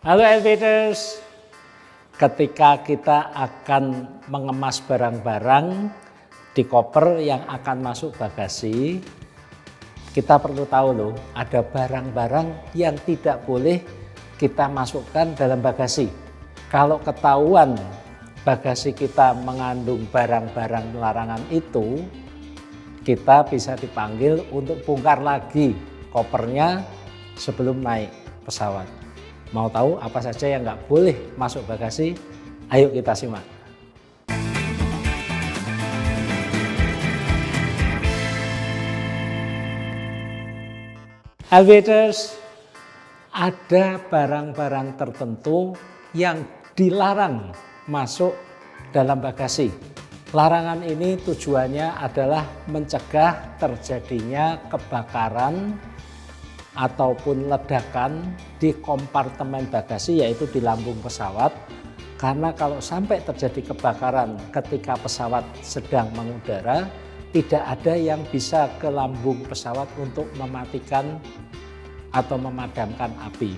Halo Elevators, ketika kita akan mengemas barang-barang di koper yang akan masuk bagasi, kita perlu tahu loh, ada barang-barang yang tidak boleh kita masukkan dalam bagasi. Kalau ketahuan bagasi kita mengandung barang-barang larangan itu, kita bisa dipanggil untuk bongkar lagi kopernya sebelum naik pesawat. Mau tahu apa saja yang nggak boleh masuk bagasi? Ayo kita simak. Elevators, ada barang-barang tertentu yang dilarang masuk dalam bagasi. Larangan ini tujuannya adalah mencegah terjadinya kebakaran ataupun ledakan di kompartemen bagasi, yaitu di lambung pesawat. Karena kalau sampai terjadi kebakaran ketika pesawat sedang mengudara, tidak ada yang bisa ke lambung pesawat untuk mematikan atau memadamkan api.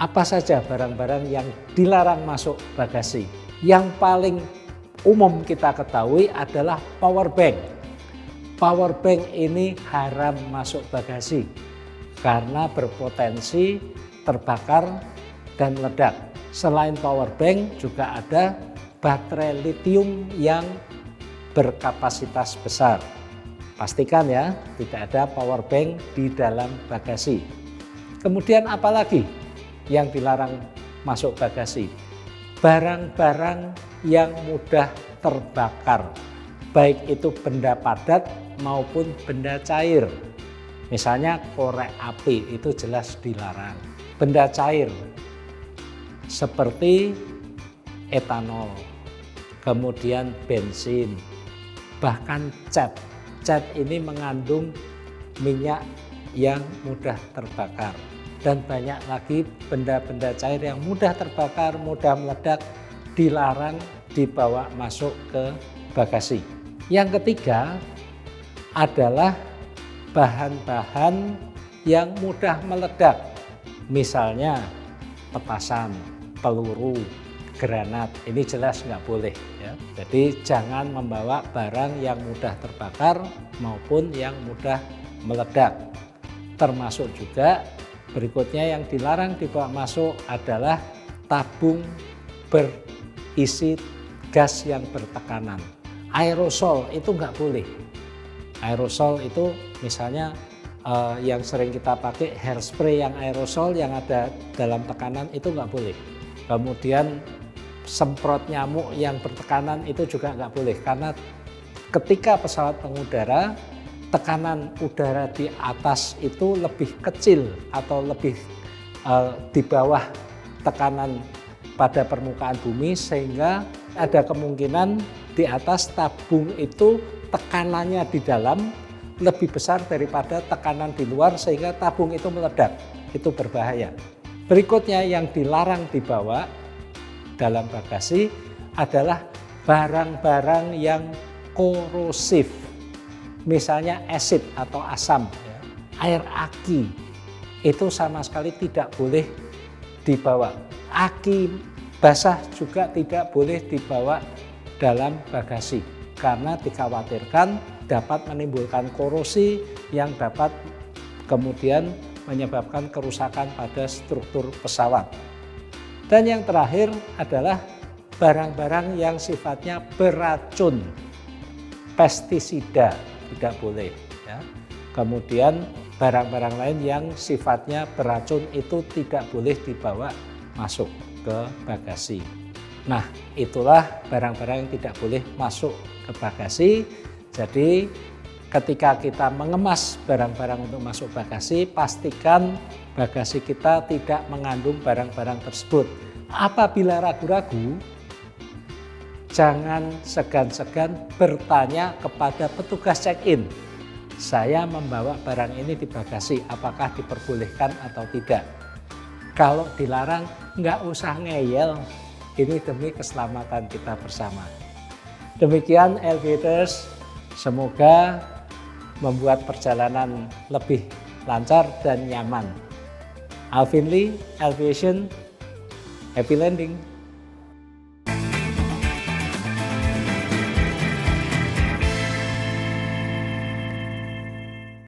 Apa saja barang-barang yang dilarang masuk bagasi? Yang paling umum kita ketahui adalah power bank. Power bank ini haram masuk bagasi karena berpotensi terbakar dan meledak. Selain power bank juga ada baterai litium yang berkapasitas besar. Pastikan ya, tidak ada power bank di dalam bagasi. Kemudian apalagi yang dilarang masuk bagasi? Barang-barang yang mudah terbakar, baik itu benda padat maupun benda cair. Misalnya korek api itu jelas dilarang. Benda cair seperti etanol, kemudian bensin, bahkan cat. Cat ini mengandung minyak yang mudah terbakar. Dan banyak lagi benda-benda cair yang mudah terbakar, mudah meledak, dilarang dibawa masuk ke bagasi. Yang ketiga adalah bahan-bahan yang mudah meledak, misalnya petasan, peluru, granat, ini jelas nggak boleh ya. Jadi jangan membawa barang yang mudah terbakar maupun yang mudah meledak. Termasuk juga berikutnya yang dilarang dibawa masuk adalah tabung berisi gas yang bertekanan. Aerosol itu nggak boleh. Aerosol itu misalnya yang sering kita pakai hairspray yang aerosol yang ada dalam tekanan itu nggak boleh. Kemudian semprot nyamuk yang bertekanan itu juga nggak boleh, karena ketika pesawat mengudara, tekanan udara di atas itu lebih kecil atau lebih di bawah tekanan pada permukaan bumi, sehingga ada kemungkinan di atas tabung itu tekanannya di dalam lebih besar daripada tekanan di luar, sehingga tabung itu meledak. Itu berbahaya. Berikutnya yang dilarang dibawa dalam bagasi adalah barang-barang yang korosif. Misalnya asid atau asam, air aki, itu sama sekali tidak boleh dibawa. Aki basah juga tidak boleh dibawa dalam bagasi, karena dikhawatirkan dapat menimbulkan korosi yang dapat kemudian menyebabkan kerusakan pada struktur pesawat. Dan yang terakhir adalah barang-barang yang sifatnya beracun, pestisida tidak boleh ya. Kemudian barang-barang lain yang sifatnya beracun itu tidak boleh dibawa masuk ke bagasi. Nah, itulah barang-barang yang tidak boleh masuk ke bagasi. Jadi ketika kita mengemas barang-barang untuk masuk bagasi, pastikan bagasi kita tidak mengandung barang-barang tersebut. Apabila ragu-ragu, jangan segan-segan bertanya kepada petugas check-in. Saya membawa barang ini di bagasi, apakah diperbolehkan atau tidak? Kalau dilarang, nggak usah ngeyel. Ini demi keselamatan kita bersama. Demikian Elevators, semoga membuat perjalanan lebih lancar dan nyaman. Alvin Lee, Aviation, Happy landing.